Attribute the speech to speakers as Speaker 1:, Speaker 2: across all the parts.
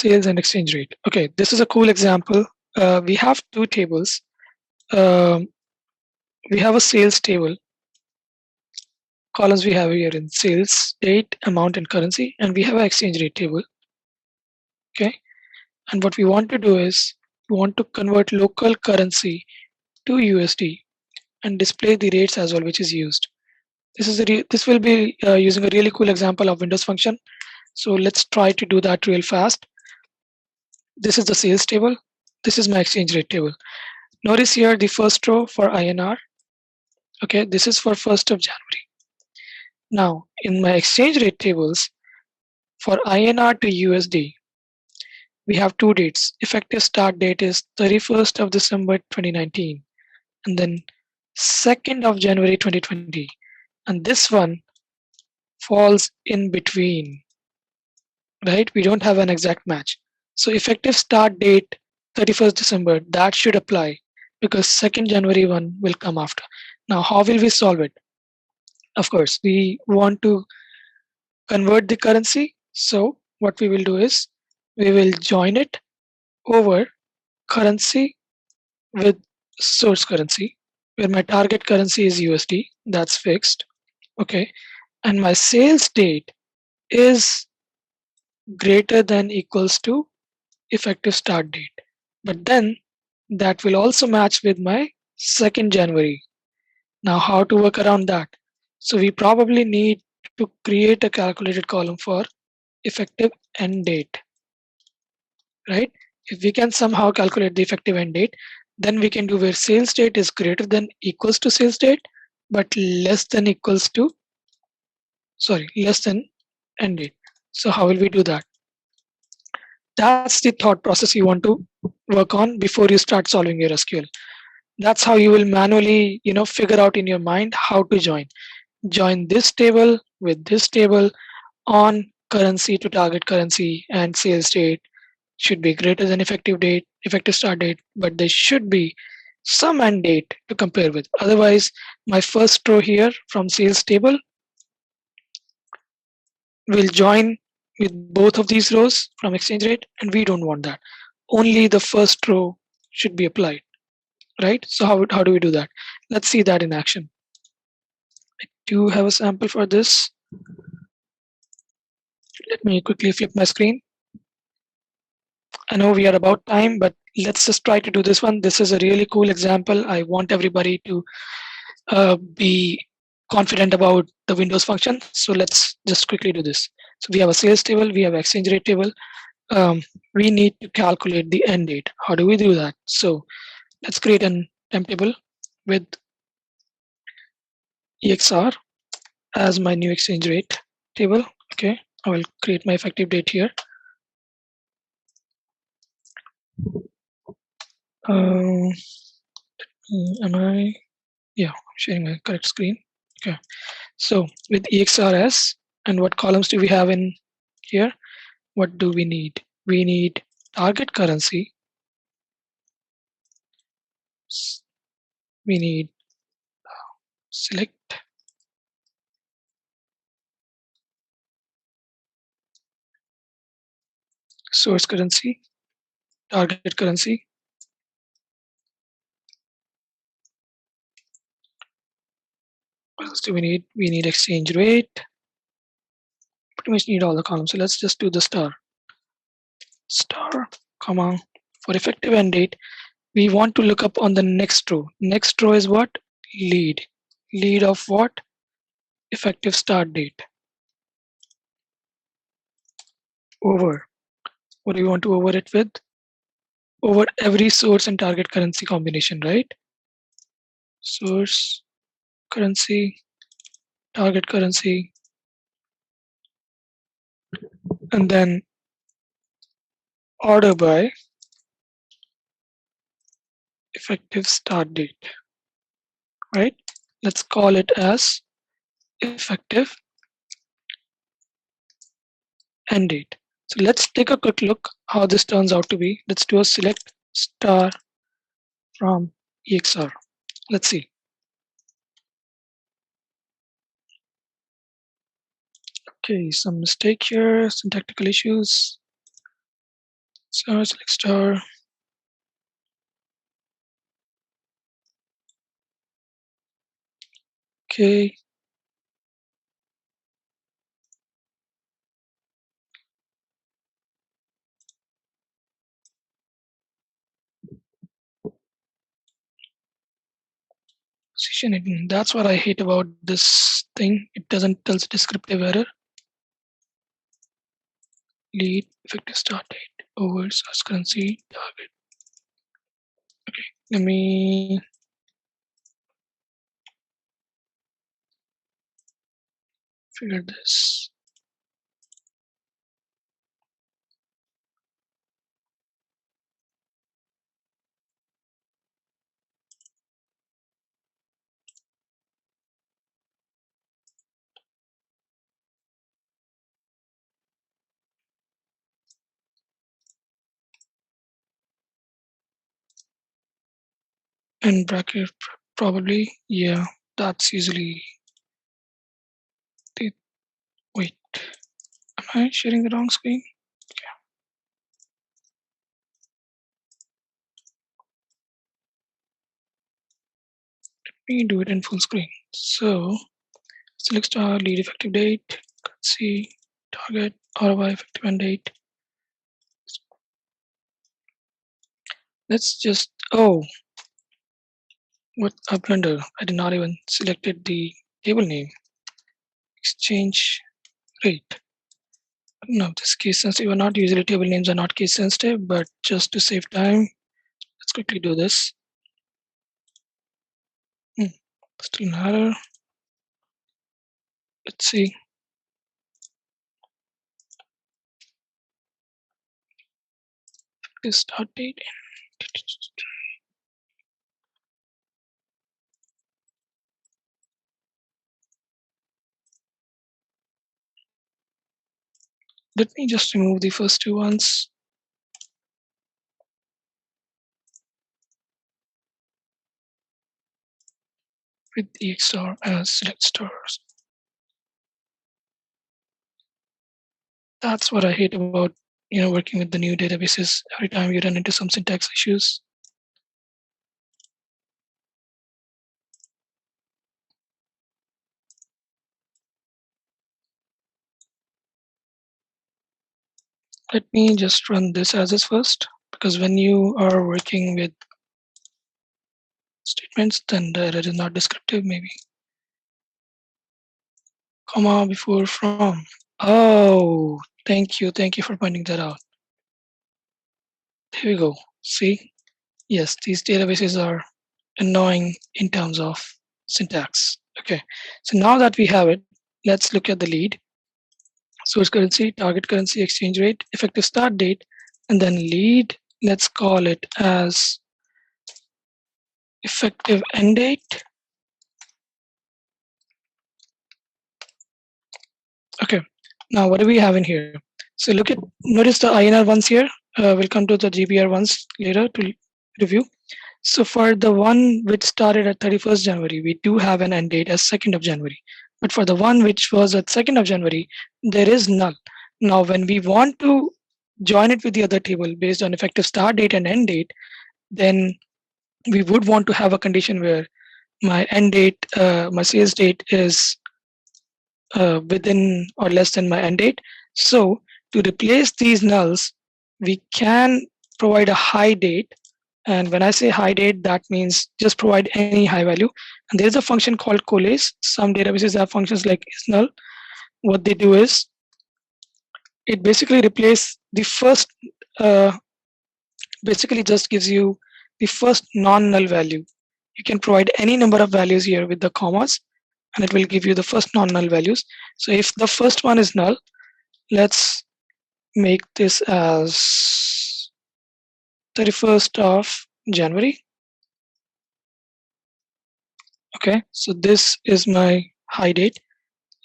Speaker 1: sales and exchange rate. Okay, this is a cool example. We have two tables. Um, we have a sales table. Columns we have here in sales, date, amount, and currency, and we have an exchange rate table. Okay, and what we want to do is we want to convert local currency to USD and display the rates as well, which is used. This will be using a really cool example of Windows function. So let's try to do that real fast. This is the sales table. This is my exchange rate table. Notice here the first row for INR. Okay, this is for 1st of January. Now, in my exchange rate tables, for INR to USD, we have two dates. Effective start date is 31st of December 2019, and then 2nd of January 2020. And this one falls in between, right? We don't have an exact match. So effective start date 31st December, that should apply because 2nd January one will come after. Now, how will we solve it? Of course, we want to convert the currency. So what we will do is we will join it over currency with source currency, where my target currency is USD. That's fixed. Okay. And my sales date is greater than equals to effective start date. But then that will also match with my 2nd January. Now, how to work around that? So we probably need to create a calculated column for effective end date, right? If we can somehow calculate the effective end date, then we can do where sales date is greater than equals to sales date, but less than equals to, less than end date. So how will we do that? That's the thought process you want to work on before you start solving your SQL. That's how you will manually, figure out in your mind how to join this table with this table on currency to target currency, and sales date should be greater than effective start date, but there should be some end date to compare with. Otherwise, my first row here from sales table will join with both of these rows from exchange rate, and we don't want that. Only the first row should be applied, right? So how do we do that? Let's see that in action. I do have a sample for this. Let me quickly flip my screen. I know we are about time, but let's just try to do this one. This is a really cool example. I want everybody to be confident about the Windows function. So let's just quickly do this. So we have a sales table, we have exchange rate table. We need to calculate the end date. How do we do that? So let's create an temp table with EXR as my new exchange rate table. Okay, I will create my effective date here. Am I? Yeah, I'm sharing my correct screen. Okay, so with EXRS, and what columns do we have in here? What do we need? We need target currency. We need select source currency, target currency. What else do we need? We need exchange rate. Pretty much need all the columns. So let's just do the star, comma. For effective end date, we want to look up on the next row. Next row is what? Lead. Lead of what? Effective start date. Over. What do you want to over it with? Over every source and target currency combination, right? Source currency, target currency, and then order by effective start date, right? Let's call it as effective end date. So let's take a quick look how this turns out to be. Let's do a select star from EXR. Let's see. Okay, some mistake here, some technical issues. So select star. Okay. Position hidden. That's what I hate about this thing. It doesn't tell descriptive error. Lead effective start date over source currency target. Okay, let me figure this. And bracket probably, yeah, that's usually the, wait, am I sharing the wrong screen? Let me do it in full screen. So select star, lead effective date, currency, target, ROI effective end date. Let's just, oh, what a blunder. I did not even selected the table name, exchange rate. No, this case sensitive or not. Usually table names are not case sensitive, but just to save time, let's quickly do this. Still an error. Let's see. This start date. Let me just remove the first two ones. With EXR as select stars. That's what I hate about working with the new databases. Every time you run into some syntax issues. Let me just run this as is first, because when you are working with statements, then the error is not descriptive, maybe. Comma before from. Oh, thank you for pointing that out. Here we go. See, yes, these databases are annoying in terms of syntax. Okay, so now that we have it, let's look at the lead. Source currency, target currency, exchange rate, effective start date, and then lead. Let's call it as effective end date. Okay, now what do we have in here? So notice the INR ones here. We'll come to the GBR ones later to review. So for the one which started at 31st January, we do have an end date as 2nd of January. But for the one which was at 2nd of January, there is null. Now, when we want to join it with the other table based on effective start date and end date, then we would want to have a condition where my end date, my sales date is within or less than my end date. So to replace these nulls, we can provide a high date. And when I say high date, that means just provide any high value. And there's a function called collace. Some databases have functions like isNull. What they do is it basically replaces the first, basically just gives you the first non-null value. You can provide any number of values here with the commas, and it will give you the first non-null values. So if the first one is null, let's make this as 31st of January. Okay, so this is my high date.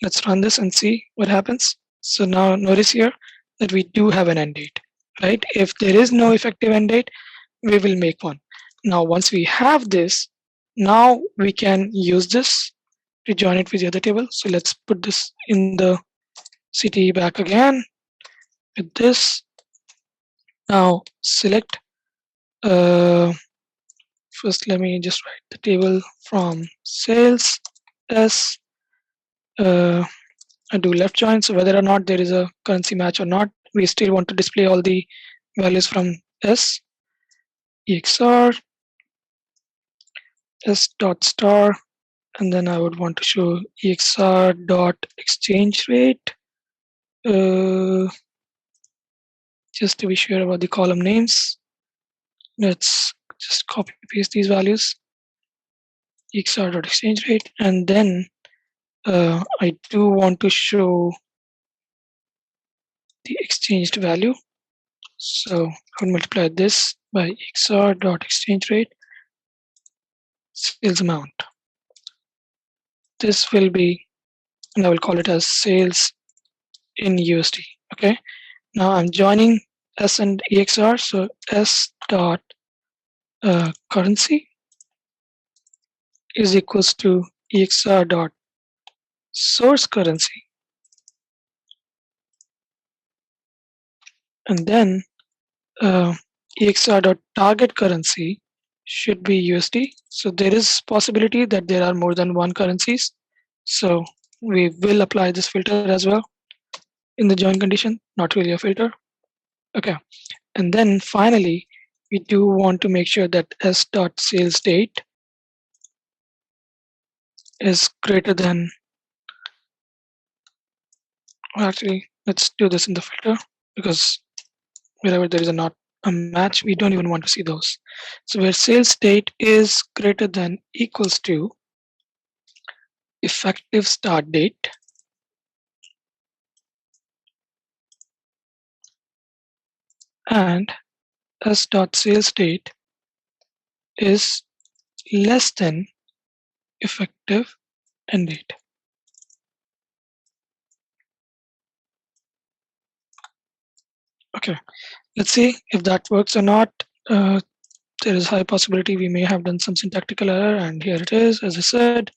Speaker 1: Let's run this and see what happens. So now notice here that we do have an end date, right? If there is no effective end date, we will make one. Now, once we have this, now we can use this to join it with the other table. So let's put this in the CTE back again with this. Now select, uh, first let me just write the table from sales S, I do left join. So whether or not there is a currency match or not, we still want to display all the values from S, EXR, S dot star, and then I would want to show EXR dot exchange rate, uh, just to be sure about the column names. Let's just copy paste these values, EXR dot exchange rate, and then I do want to show the exchanged value. So I would multiply this by EXR dot exchange rate sales amount. This will be, and I will call it as sales in USD. Okay. Now I'm joining S and EXR. So S dot currency is equals to EXR dot source currency, and then EXR dot target currency should be USD. So there is possibility that there are more than one currencies. So we will apply this filter as well in the join condition, not really a filter. Okay. And then finally, we do want to make sure that S dot sales date is greater than, actually, let's do this in the filter, because wherever there is a not a match, we don't even want to see those. So where sales date is greater than equals to effective start date, and S dot sales date is less than effective end date. Okay, let's see if that works or not. There is high possibility we may have done some syntactical error, and here it is. As I said,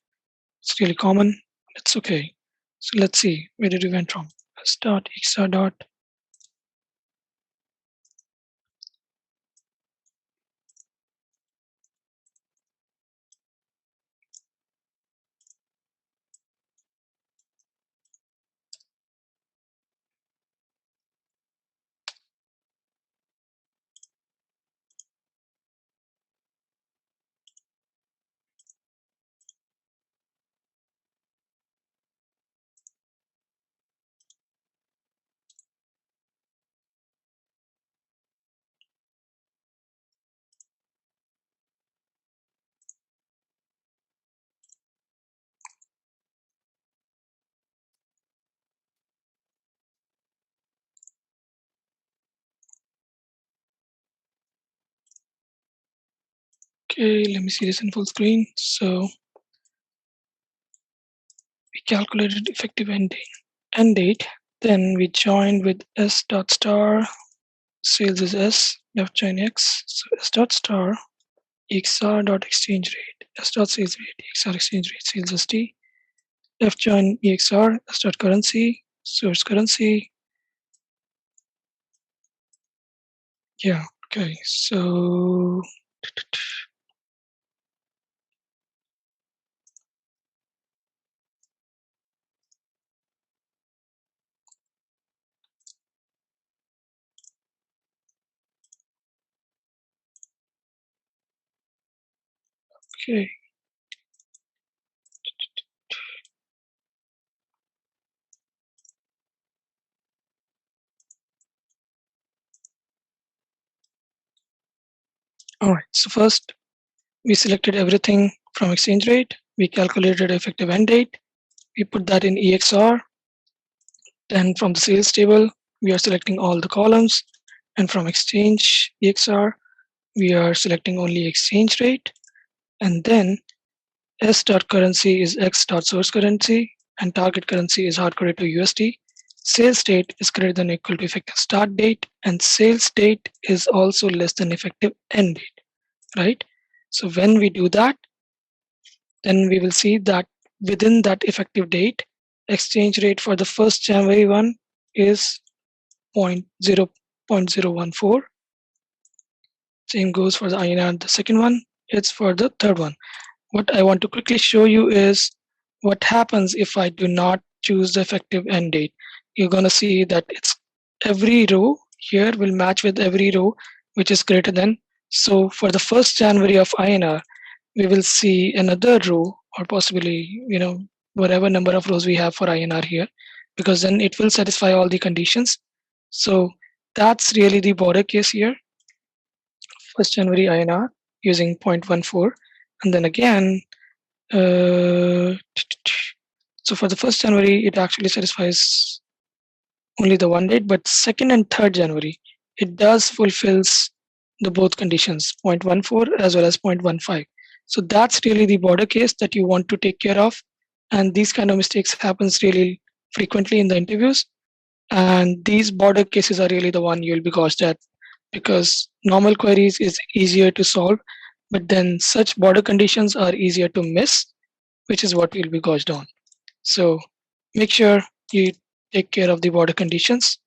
Speaker 1: it's really common. It's okay. So let's see, where did we went from? S dot XR dot. Okay, let me see this in full screen. So we calculated effective end date. Then we joined with S dot star. Sales is S, left join X. So S dot star XR dot exchange rate, S dot sales rate, XR exchange rate, sales ST. Left join EXR, S dot currency, source currency. Yeah, okay, so okay. All right, so first we selected everything from exchange rate. We calculated effective end date. We put that in EXR. Then from the sales table, we are selecting all the columns. And from exchange EXR, we are selecting only exchange rate. And then S dot currency is X dot source currency, and target currency is hard coded to USD. Sales date is greater than or equal to effective start date, and sales date is also less than effective end date, right? So when we do that, then we will see that within that effective date, exchange rate for the first January one is 0.014, Same goes for the INR. The second one, it's for the third one. What I want to quickly show you is what happens if I do not choose the effective end date. You're going to see that it's every row here will match with every row which is greater than. So for the 1st January of INR, we will see another row, or possibly, whatever number of rows we have for INR here, because then it will satisfy all the conditions. So that's really the border case here. 1st January INR using 0.14, and then again, so for the 1st January, it actually satisfies only the one date, but 2nd and 3rd January, it does fulfills the both conditions, 0.14 as well as 0.15. So that's really the border case that you want to take care of. And these kind of mistakes happens really frequently in the interviews. And these border cases are really the one you'll be gauged at, because normal queries is easier to solve, but then such border conditions are easier to miss, which is what you'll be gauged on. So make sure you take care of the border conditions.